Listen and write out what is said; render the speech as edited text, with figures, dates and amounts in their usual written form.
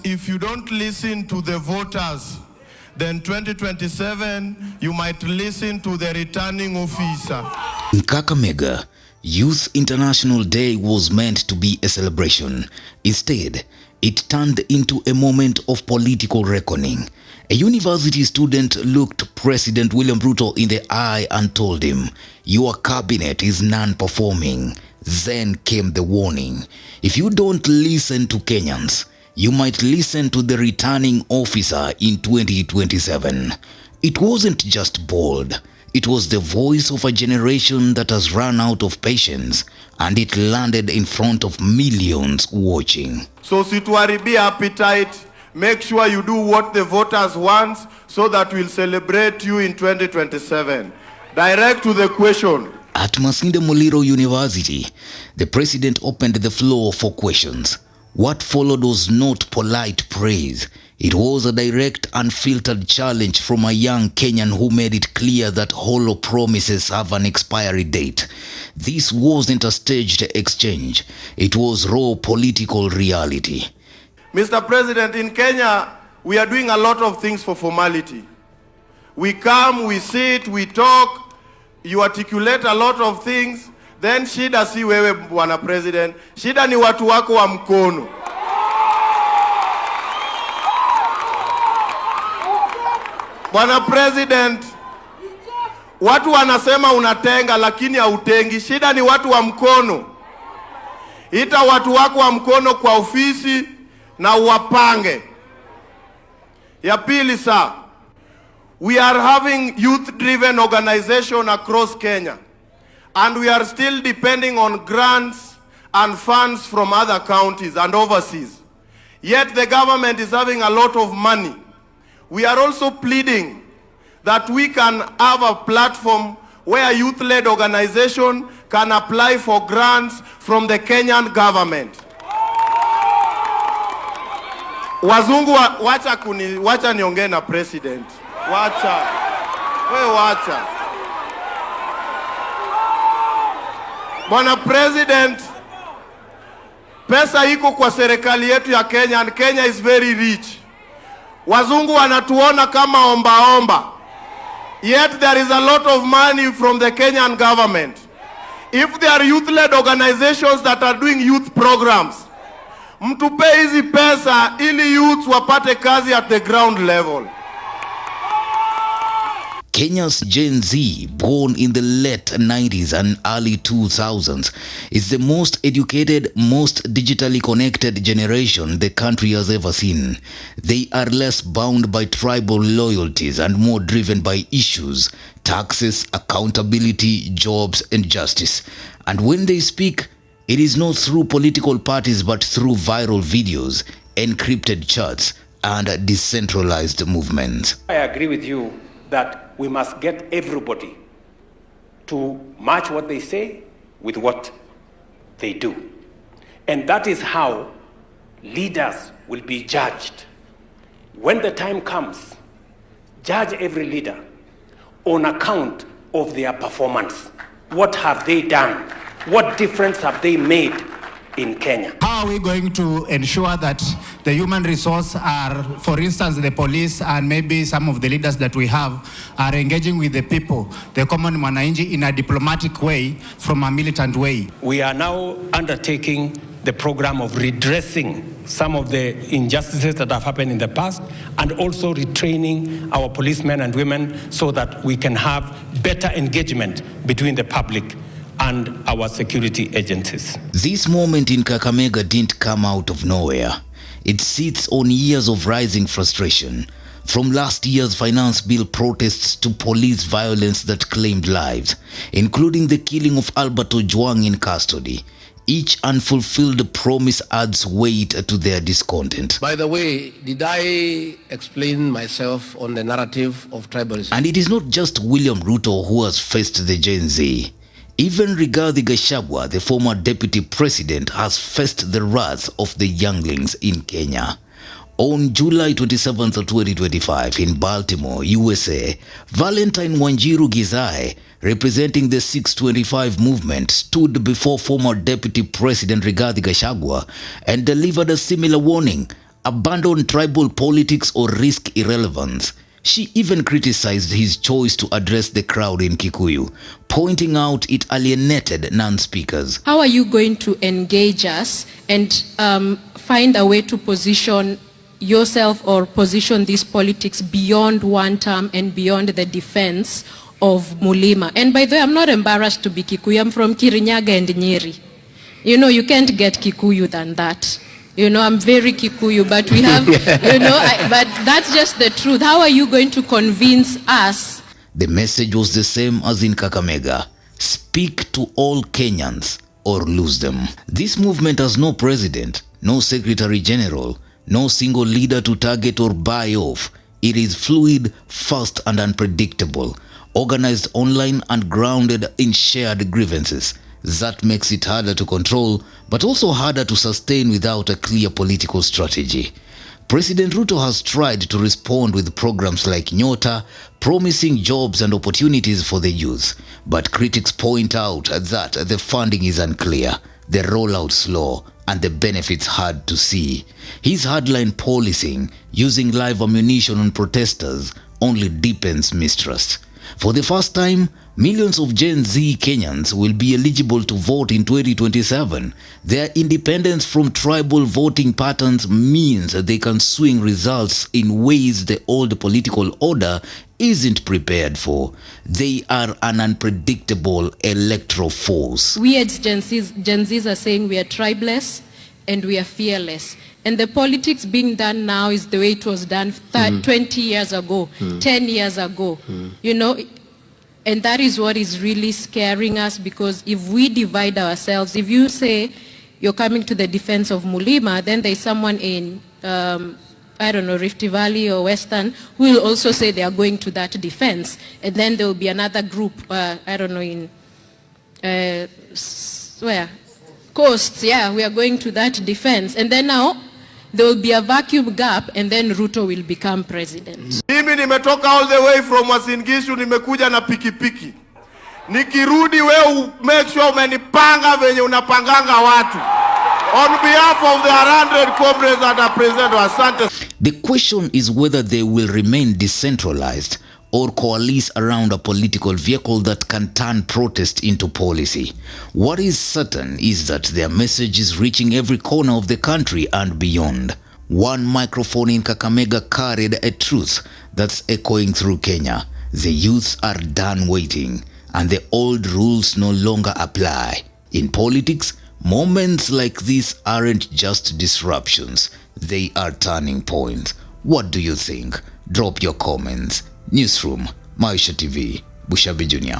if you don't listen to the voters, then 2027, you might listen to the returning officer. In Kakamega, Youth International Day was meant to be a celebration. Instead, it turned into a moment of political reckoning. A university student looked President William Ruto in the eye and told him, "Your cabinet is non-performing." Then came the warning. If you don't listen to Kenyans, you might listen to the returning officer in 2027. It wasn't just bold. It was the voice of a generation that has run out of patience, and it landed in front of millions watching. So situaribia appetite, make sure you do what the voters want so that we'll celebrate you in 2027. Direct to the question. At Masinde Muliro University, the president opened the floor for questions. What followed was not polite praise. It was a direct, unfiltered challenge from a young Kenyan who made it clear that hollow promises have an expiry date. This wasn't a staged exchange. It was raw political reality. Mr. President, in Kenya, we are doing a lot of things for formality. We come, we sit, we talk, you articulate a lot of things, then shida si wewe Bwana President, shida ni watu wako wa mkono. Bwana President, watu wanasema unatenga lakini hautengi. Shida ni watu wa mkono. Ita watu wako wa mkono kwa ofisi na uwapange. Ya pili sir, we are having youth-driven organization across Kenya, and we are still depending on grants and funds from other counties and overseas. Yet the government is having a lot of money. We are also pleading that we can have a platform where youth-led organization can apply for grants from the Kenyan government. Wazungu wacha niongee na president. Wacha. Bwana President, pesa iko kwa serikali yetu ya Kenya, and Kenya is very rich. Wazungu wanatuona kama omba. Yet there is a lot of money from the Kenyan government. If there are youth-led organizations that are doing youth programs, mtupe hizi pesa ili youth wapate kazi at the ground level. Kenya's Gen Z, born in the late 90s and early 2000s, is the most educated, most digitally connected generation the country has ever seen. They are less bound by tribal loyalties and more driven by issues, taxes, accountability, jobs, and justice. And when they speak, it is not through political parties but through viral videos, encrypted chats, and decentralized movements. I agree with you that we must get everybody to match what they say with what they do. And that is how leaders will be judged. When the time comes, judge every leader on account of their performance. What have they done? What difference have they made in Kenya? How are we going to ensure that the human resource are, for instance, the police and maybe some of the leaders that we have are engaging with the people, the common mwananchi, in a diplomatic way from a militant way? We are now undertaking the program of redressing some of the injustices that have happened in the past, and also retraining our policemen and women so that we can have better engagement between the public and our security agencies. This moment in Kakamega didn't come out of nowhere. It sits on years of rising frustration, from last year's finance bill protests to police violence that claimed lives, including the killing of Albert Ojwang in custody. Each unfulfilled promise adds weight to their discontent. By the way, did I explain myself on the narrative of tribalism? And it is not just William Ruto who has faced the Gen Z. Even Rigathi Gachagua, the former deputy president, has faced the wrath of the younglings in Kenya. On July 27, 2025, in Baltimore, USA, Valentine Wanjiru Gizai, representing the 625 movement, stood before former deputy president Rigathi Gachagua and delivered a similar warning, abandon tribal politics or risk irrelevance. She even criticized his choice to address the crowd in Kikuyu, pointing out it alienated non-speakers. How are you going to engage us and find a way to position yourself or position this politics beyond one term and beyond the defense of Mulima? And by the way, I'm not embarrassed to be Kikuyu. I'm from Kirinyaga and Nyeri. You know, you can't get Kikuyu than that. You know, I'm very Kikuyu, but we have, you know, but that's just the truth. How are you going to convince us? The message was the same as in Kakamega. Speak to all Kenyans or lose them. This movement has no president, no secretary general, no single leader to target or buy off. It is fluid, fast and unpredictable, organized online and grounded in shared grievances. That makes it harder to control, but also harder to sustain without a clear political strategy. President Ruto has tried to respond with programs like NYOTA, promising jobs and opportunities for the youth. But critics point out that the funding is unclear, the rollout slow, and the benefits hard to see. His hardline policing, using live ammunition on protesters, only deepens mistrust. For the first time, millions of Gen Z Kenyans will be eligible to vote in 2027. Their independence from tribal voting patterns means they can swing results in ways the old political order isn't prepared for. They are an unpredictable electoral force. We as Gen Zs are saying we are tribeless and we are fearless. And the politics being done now is the way it was done 20 years ago, 10 years ago, you know. And that is what is really scaring us, because if we divide ourselves, if you say you're coming to the defense of Mulima, then there's someone in, I don't know, Rift Valley or Western who will also say they are going to that defense. And then there will be another group, I don't know, in, where? Coasts, yeah, we are going to that defense. And then now, there will be a vacuum gap and then Ruto will become president. Mimi nimetoka all the way from Uasin Gishu, nimekuja na pikipiki. Nikirudi wewe make sure umenipanga venye unapanganga watu. On behalf of the 100 comrades that are present, asante. The question is whether they will remain decentralized or coalesce around a political vehicle that can turn protest into policy. What is certain is that their message is reaching every corner of the country and beyond. One microphone in Kakamega carried a truth that's echoing through Kenya. The youths are done waiting, and the old rules no longer apply. In politics, moments like these aren't just disruptions, they are turning points. What do you think? Drop your comments. Newsroom, Maisha TV, Bushabi Jr.